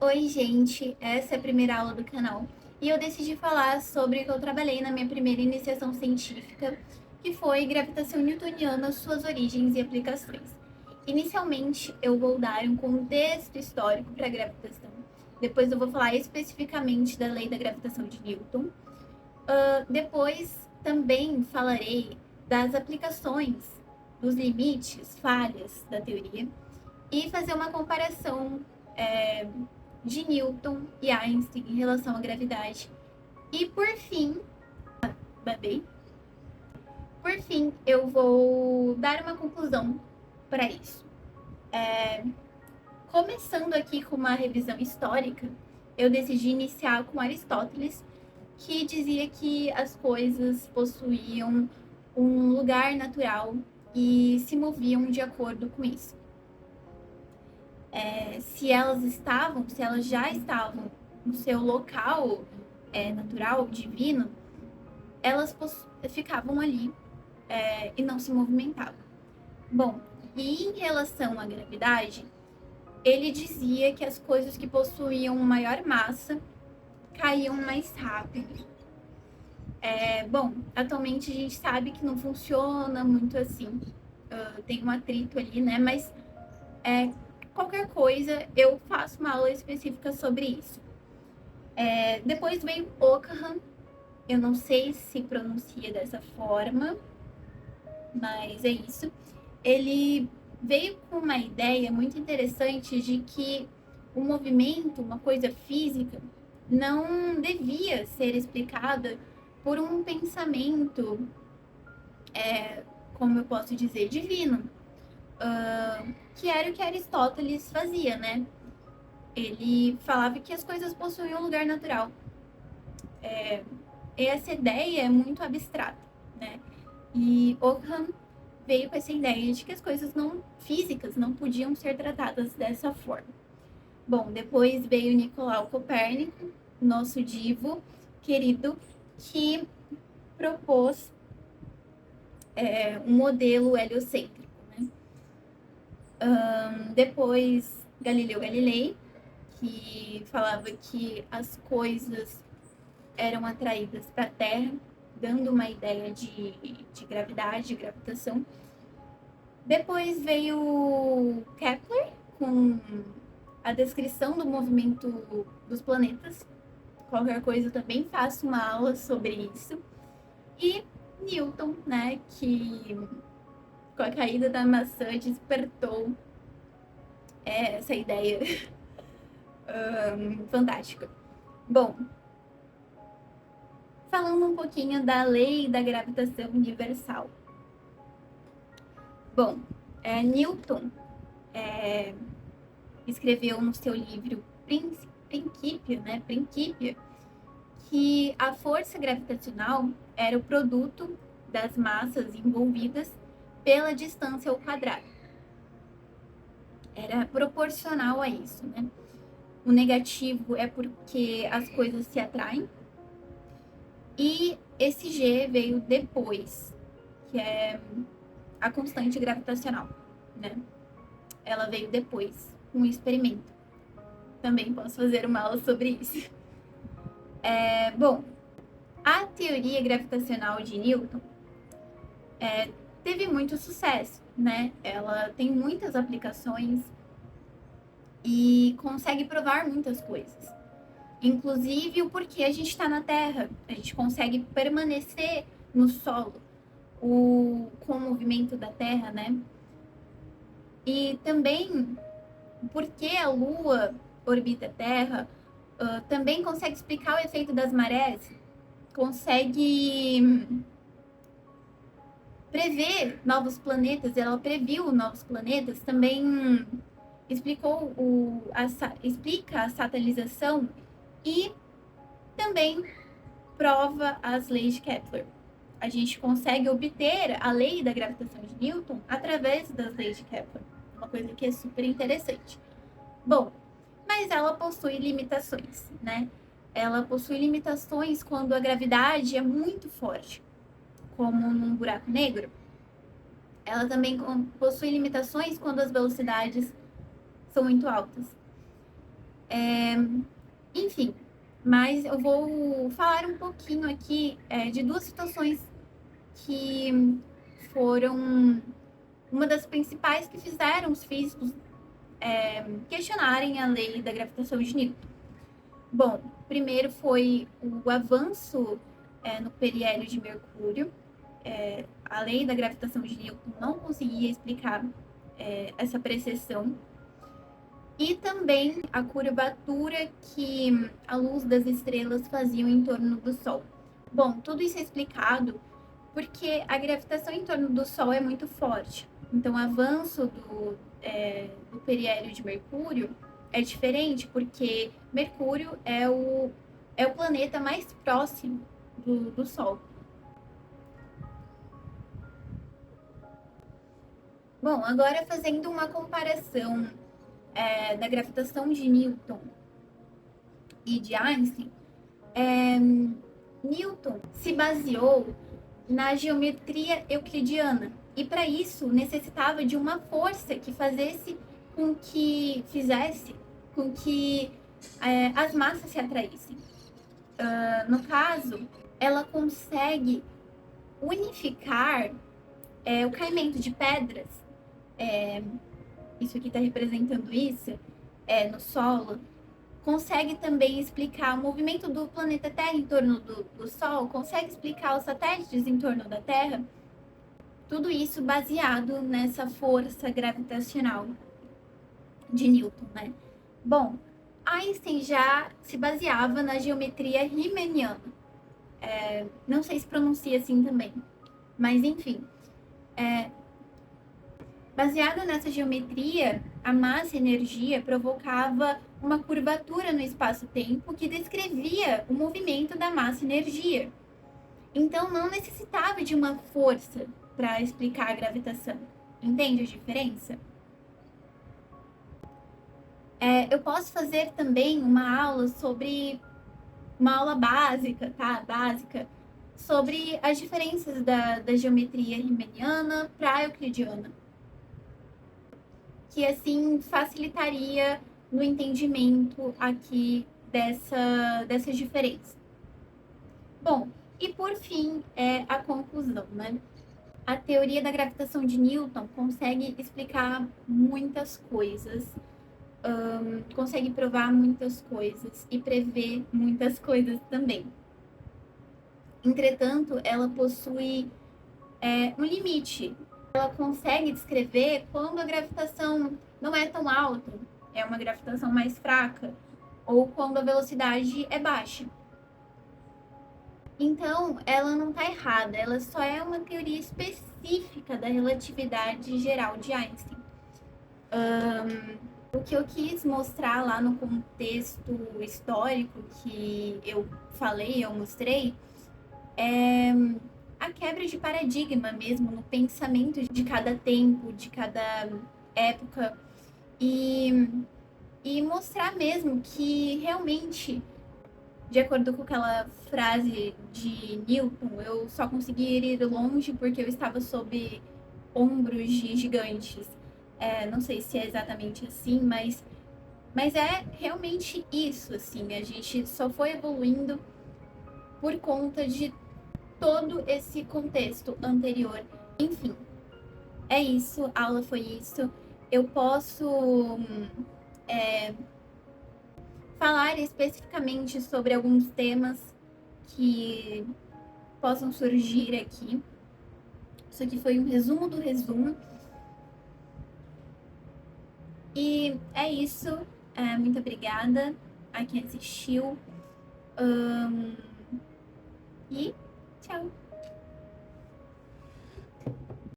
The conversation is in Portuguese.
Oi, gente, essa é a primeira aula do canal e eu decidi falar sobre o que eu trabalhei na minha primeira iniciação científica, que foi gravitação newtoniana, suas origens e aplicações. Inicialmente, eu vou dar um contexto histórico para a gravitação, depois eu vou falar especificamente da lei da gravitação de Newton. Depois, também falarei das aplicações, dos limites, falhas da teoria e fazer uma comparação é, de Newton e Einstein em relação à gravidade. E babei, por fim, eu vou dar uma conclusão para isso. Começando aqui com uma revisão histórica, eu decidi iniciar com Aristóteles, que dizia que as coisas possuíam um lugar natural e se moviam de acordo com isso. Se elas já estavam no seu local natural, divino, elas ficavam ali e não se movimentavam. Bom, e em relação à gravidade, ele dizia que as coisas que possuíam maior massa caíam mais rápido. Bom, atualmente a gente sabe que não funciona muito assim. Tem um atrito ali, né? Mas qualquer coisa eu faço uma aula específica sobre isso. Depois veio Occam, eu não sei se pronuncia dessa forma, mas é isso. Ele veio com uma ideia muito interessante de que o movimento, uma coisa física, não devia ser explicada por um pensamento, como eu posso dizer, divino, que era o que Aristóteles fazia, né? Ele falava que as coisas possuíam um lugar natural. Essa ideia é muito abstrata, né? E Occam veio com essa ideia de que as coisas não físicas não podiam ser tratadas dessa forma. Bom, depois veio Nicolau Copérnico, nosso divo querido, que propôs um modelo heliocêntrico. Né? Depois Galileu Galilei, que falava que as coisas eram atraídas para a Terra, dando uma ideia de gravidade, de gravitação. Depois veio Kepler, com a descrição do movimento dos planetas. Qualquer coisa eu também faço uma aula sobre isso. E Newton, né, que com a caída da maçã despertou essa ideia fantástica. Bom, falando um pouquinho da lei da gravitação universal. Bom, Newton escreveu no seu livro Principia, né, Principia, que a força gravitacional era o produto das massas envolvidas pela distância ao quadrado. Era proporcional a isso, né? O negativo é porque as coisas se atraem. E esse G veio depois, que é a constante gravitacional, né? Ela veio depois, com um experimento. Também posso fazer uma aula sobre isso. Bom, a teoria gravitacional de Newton teve muito sucesso, né? Ela tem muitas aplicações e consegue provar muitas coisas. Inclusive o porquê a gente está na Terra. A gente consegue permanecer no solo com o movimento da Terra, né? E também porque a Lua orbita a Terra, também consegue explicar o efeito das marés, consegue prever novos planetas, ela previu novos planetas, também explica a satelização e também prova as leis de Kepler. A gente consegue obter a lei da gravitação de Newton através das leis de Kepler, uma coisa que é super interessante. Bom, mas ela possui limitações, né? Ela possui limitações quando a gravidade é muito forte, como num buraco negro. Ela também possui limitações quando as velocidades são muito altas. Enfim, mas eu vou falar um pouquinho aqui de duas situações que foram uma das principais que fizeram os físicos questionarem a lei da gravitação de Newton. Bom, primeiro foi o avanço no periélio de Mercúrio. A lei da gravitação de Newton não conseguia explicar essa precessão. E também a curvatura que a luz das estrelas fazia em torno do Sol. Bom, tudo isso é explicado porque a gravitação em torno do Sol é muito forte. Então, o avanço do periélio de Mercúrio é diferente, porque Mercúrio é o planeta mais próximo do Sol. Bom, agora fazendo uma comparação da gravitação de Newton e de Einstein, Newton se baseou na geometria euclidiana e para isso necessitava de uma força que fizesse com que as massas se atraíssem. No caso, ela consegue unificar o caimento de pedras, isso aqui está representando isso, no solo, consegue também explicar o movimento do planeta Terra em torno do Sol, consegue explicar os satélites em torno da Terra, tudo isso baseado nessa força gravitacional de Newton, né? Bom, Einstein já se baseava na geometria riemanniana. Não sei se pronuncia assim também, mas enfim. Baseado nessa geometria, a massa e a energia provocava uma curvatura no espaço-tempo que descrevia o movimento da massa e energia. Então, não necessitava de uma força para explicar a gravitação. Entende a diferença? Eu posso fazer também uma aula básica, tá? Básica, sobre as diferenças da geometria riemanniana para a euclidiana, que assim facilitaria no entendimento aqui dessa diferença. Bom, e por fim a conclusão, né? A teoria da gravitação de Newton consegue explicar muitas coisas, consegue provar muitas coisas e prever muitas coisas também. Entretanto, ela possui um limite. Ela consegue descrever quando a gravitação não é tão alta, é uma gravitação mais fraca, ou quando a velocidade é baixa. Então, ela não está errada, ela só é uma teoria específica da relatividade geral de Einstein. O que eu quis mostrar lá no contexto histórico que eu falei, eu mostrei, é a quebra de paradigma mesmo no pensamento de cada tempo, de cada época, e mostrar mesmo que realmente, de acordo com aquela frase de Newton, eu só consegui ir longe porque eu estava sob ombros de gigantes. Não sei se é exatamente assim, mas é realmente isso, assim, a gente só foi evoluindo por conta de todo esse contexto anterior. Enfim, é isso, a aula foi isso. Eu posso falar especificamente sobre alguns temas que possam surgir aqui. Isso aqui foi um resumo do resumo. E é isso. Muito obrigada a quem assistiu. E tchau!